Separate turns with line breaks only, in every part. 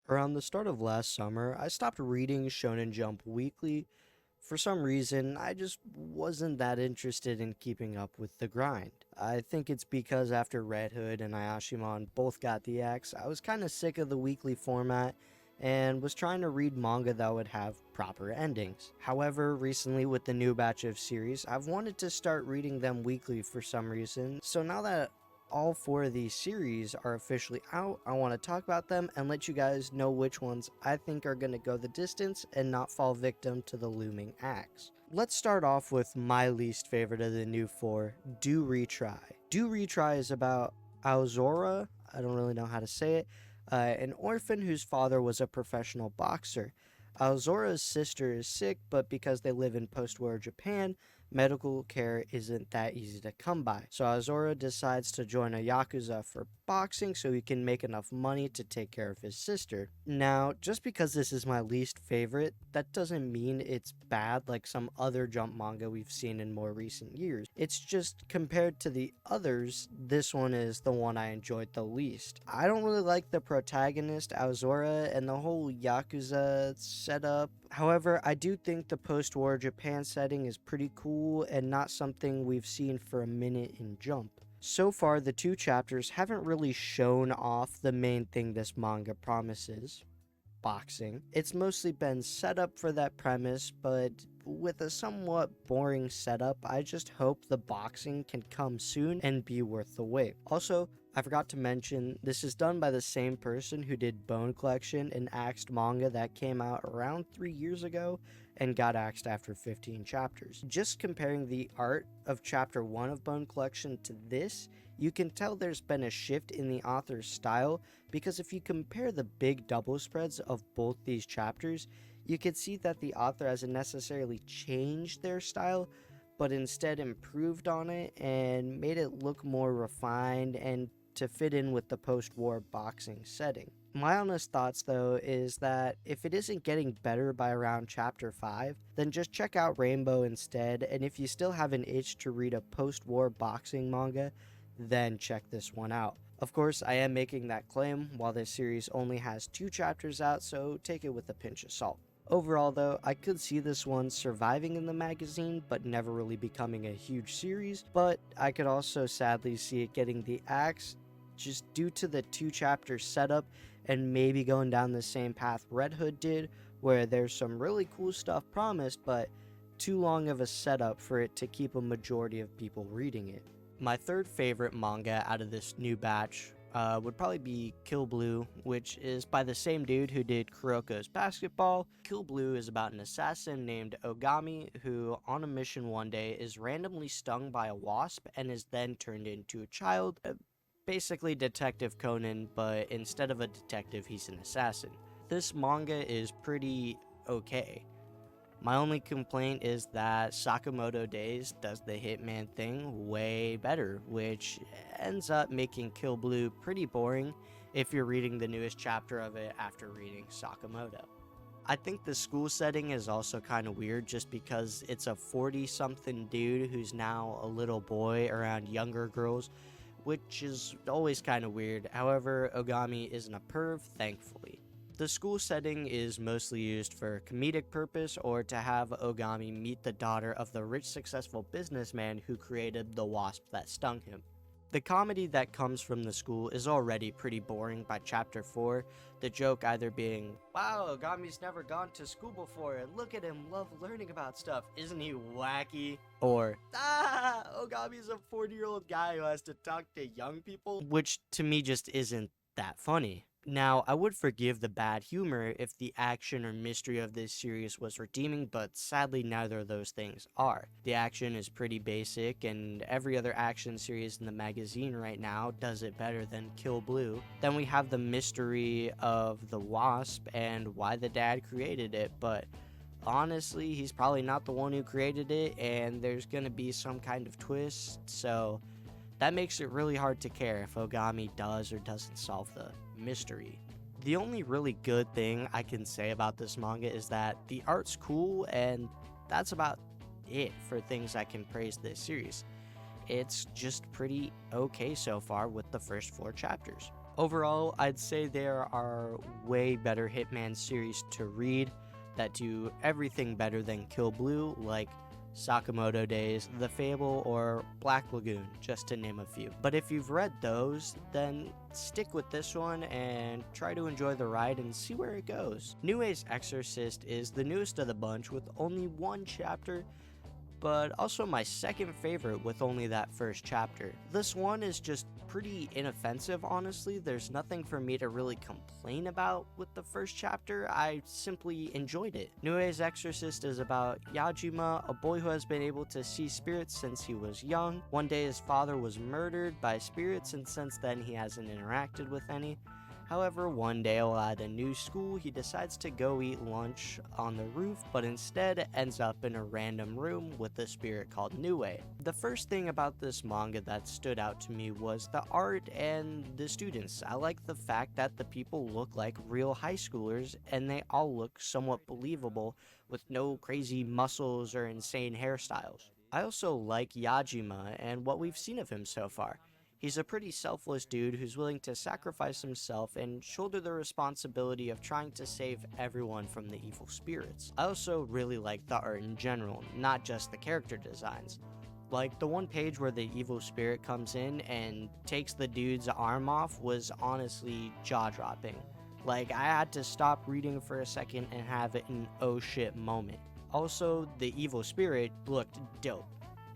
Around the start of last summer, I stopped reading Shonen Jump weekly. For some reason, I just wasn't that interested in keeping up with the grind. I think it's because after Red Hood and Ayashimon both got the axe, I was kinda sick of the weekly format and was trying to read manga that would have proper endings. However, recently with the new batch of series, I've wanted to start reading them weekly for some reason, so now that all four of these series are officially out, I want to talk about them and let you guys know which ones I think are going to go the distance and not fall victim to the looming axe. Let's start off with my least favorite of the new four, Do Retry. Do Retry is about Aozora, I don't really know how to say it, an orphan whose father was a professional boxer. Aozora's sister is sick, but because they live in post-war Japan, medical care isn't that easy to come by. So Aozora decides to join a yakuza for boxing so he can make enough money to take care of his sister. Now, just because this is my least favorite, that doesn't mean it's bad like some other Jump manga we've seen in more recent years. It's just compared to the others, this one is the one I enjoyed the least. I don't really like the protagonist, Aozora, and the whole yakuza setup. However, I do think the post-war Japan setting is pretty cool and not something we've seen for a minute in Jump. So far, the two chapters haven't really shown off the main thing this manga promises, boxing. It's mostly been set up for that premise, but with a somewhat boring setup, I just hope the boxing can come soon and be worth the wait. Also, I forgot to mention, this is done by the same person who did Bone Collection, an axed manga that came out around 3 years ago and got axed after 15 chapters. Just comparing the art of chapter 1 of Bone Collection to this, you can tell there's been a shift in the author's style, because if you compare the big double spreads of both these chapters, you can see that the author hasn't necessarily changed their style, but instead improved on it and made it look more refined and to fit in with the post-war boxing setting. My honest thoughts though is that if it isn't getting better by around chapter 5, then just check out Rainbow instead, and if you still have an itch to read a post-war boxing manga, then check this one out. Of course, I am making that claim while this series only has 2 chapters out, so take it with a pinch of salt. Overall though, I could see this one surviving in the magazine but never really becoming a huge series, but I could also sadly see it getting the axe just due to the 2 chapter setup and maybe going down the same path Red Hood did, where there's some really cool stuff promised but too long of a setup for it to keep a majority of people reading it. My third favorite manga out of this new batch would probably be Kill Blue, which is by the same dude who did Kuroko's Basketball. Kill Blue is about an assassin named Ogami who, on a mission one day, is randomly stung by a wasp and is then turned into a child. Basically Detective Conan, but instead of a detective, he's an assassin. This manga is pretty okay. My only complaint is that Sakamoto Days does the Hitman thing way better, which ends up making Kill Blue pretty boring if you're reading the newest chapter of it after reading Sakamoto. I think the school setting is also kind of weird just because it's a 40-something dude who's now a little boy around younger girls, which is always kind of weird. However, Ogami isn't a perv, thankfully. The school setting is mostly used for comedic purpose or to have Ogami meet the daughter of the rich successful businessman who created the wasp that stung him. The comedy that comes from the school is already pretty boring by chapter 4, the joke either being, "Wow, Ogami's never gone to school before and look at him love learning about stuff, isn't he wacky?" Or, Ogami's a 40-year-old guy who has to talk to young people, which to me just isn't that funny. Now, I would forgive the bad humor if the action or mystery of this series was redeeming, but sadly neither of those things are. The action is pretty basic, and every other action series in the magazine right now does it better than Kill Blue. Then we have the mystery of the wasp and why the dad created it, but honestly, he's probably not the one who created it, and there's gonna be some kind of twist, so that makes it really hard to care if Ogami does or doesn't solve the mystery. The only really good thing I can say about this manga is that the art's cool, and that's about it for things I can praise this series. It's just pretty okay so far with the first 4 chapters. Overall, I'd say there are way better Hitman series to read that do everything better than Kill Blue, like Sakamoto Days, The Fable, or Black Lagoon, just to name a few. But if you've read those, then stick with this one and try to enjoy the ride and see where it goes. Nue Exorcist is the newest of the bunch with only one chapter, but also my second favorite with only that first chapter. This one is just pretty inoffensive, honestly. There's nothing for me to really complain about with the first chapter. I simply enjoyed it. Nue's Exorcist is about Yajima, a boy who has been able to see spirits since he was young. One day his father was murdered by spirits, and since then he hasn't interacted with any. However, one day while at a new school, he decides to go eat lunch on the roof, but instead ends up in a random room with a spirit called Nue. The first thing about this manga that stood out to me was the art and the students. I like the fact that the people look like real high schoolers and they all look somewhat believable with no crazy muscles or insane hairstyles. I also like Yajima and what we've seen of him so far. He's a pretty selfless dude who's willing to sacrifice himself and shoulder the responsibility of trying to save everyone from the evil spirits. I also really like the art in general, not just the character designs. Like, the one page where the evil spirit comes in and takes the dude's arm off was honestly jaw-dropping. Like, I had to stop reading for a second and have an oh shit moment. Also, the evil spirit looked dope.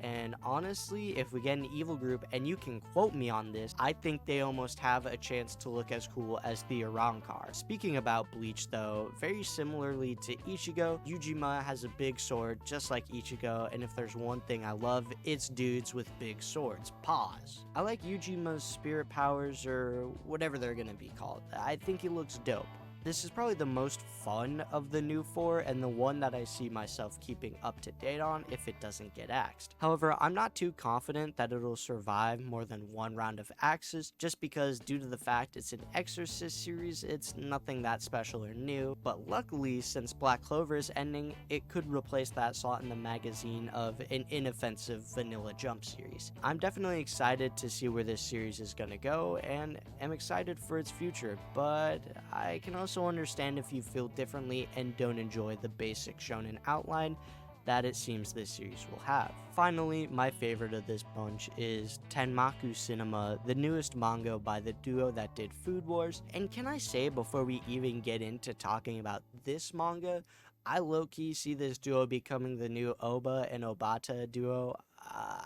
And honestly, if we get an evil group, and you can quote me on this, I think they almost have a chance to look as cool as the Arankar. Speaking about Bleach though, very similarly to Ichigo, Yujima has a big sword just like Ichigo, and if there's one thing I love, it's dudes with big swords. Pause. I like Yujima's spirit powers, or whatever they're gonna be called. I think he looks dope. This is probably the most fun of the new four, and the one that I see myself keeping up to date on if it doesn't get axed. However, I'm not too confident that it'll survive more than one round of axes, just because due to the fact it's an Exorcist series, it's nothing that special or new, but luckily, since Black Clover is ending, it could replace that slot in the magazine of an inoffensive vanilla Jump series. I'm definitely excited to see where this series is gonna go, and am excited for its future, but I can also understand if you feel differently and don't enjoy the basic shonen outline that it seems this series will have. Finally, my favorite of this bunch is Tenmaku Cinema, the newest manga by the duo that did Food Wars. And can I say, before we even get into talking about this manga, I low-key see this duo becoming the new Oba and Obata duo.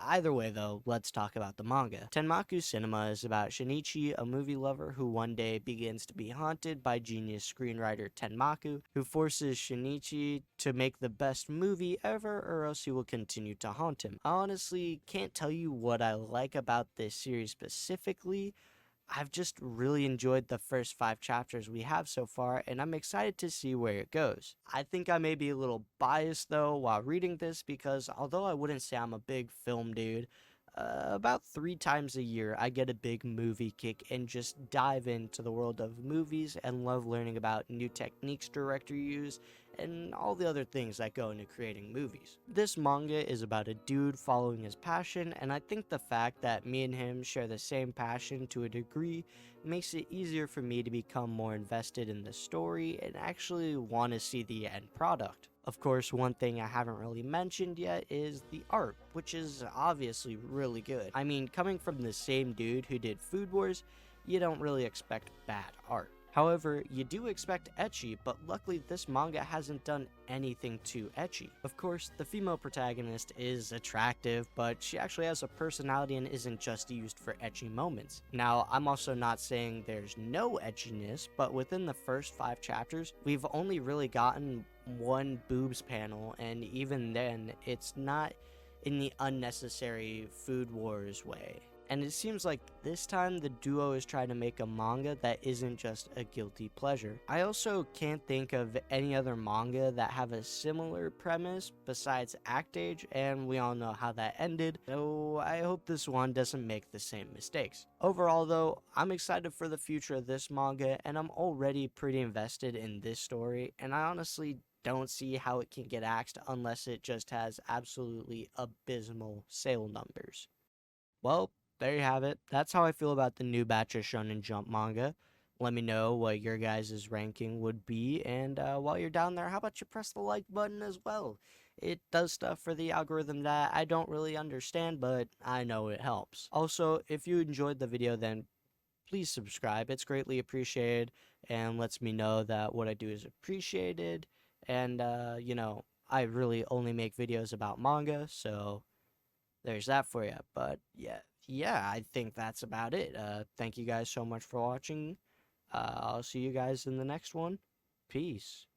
Either way though, let's talk about the manga. Tenmaku Cinema is about Shinichi, a movie lover who one day begins to be haunted by genius screenwriter Tenmaku, who forces Shinichi to make the best movie ever or else he will continue to haunt him. I honestly can't tell you what I like about this series specifically. I've just really enjoyed the first 5 chapters we have so far, and I'm excited to see where it goes. I think I may be a little biased though while reading this, because although I wouldn't say I'm a big film dude, about 3 times a year I get a big movie kick and just dive into the world of movies and love learning about new techniques directors use and all the other things that go into creating movies. This manga is about a dude following his passion, and I think the fact that me and him share the same passion to a degree makes it easier for me to become more invested in the story and actually want to see the end product. Of course, one thing I haven't really mentioned yet is the art, which is obviously really good. I mean, coming from the same dude who did Food Wars, you don't really expect bad art. However, you do expect ecchi, but luckily this manga hasn't done anything too ecchi. Of course, the female protagonist is attractive, but she actually has a personality and isn't just used for ecchi moments. Now, I'm also not saying there's no echiness, but within the first 5 chapters, we've only really gotten one boobs panel, and even then, it's not in the unnecessary Food Wars way. And it seems like this time the duo is trying to make a manga that isn't just a guilty pleasure. I also can't think of any other manga that have a similar premise besides Act Age, and we all know how that ended, so I hope this one doesn't make the same mistakes. Overall though, I'm excited for the future of this manga, and I'm already pretty invested in this story, and I honestly don't see how it can get axed unless it just has absolutely abysmal sale numbers. Well, there you have it. That's how I feel about the new batch of Shonen Jump manga. Let me know what your guys' ranking would be, and while you're down there, how about you press the like button as well? It does stuff for the algorithm that I don't really understand, but I know it helps. Also, if you enjoyed the video, then please subscribe. It's greatly appreciated and lets me know that what I do is appreciated. And, I really only make videos about manga, so there's that for you. But yeah, I think that's about it. Thank you guys so much for watching. I'll see you guys in the next one. Peace.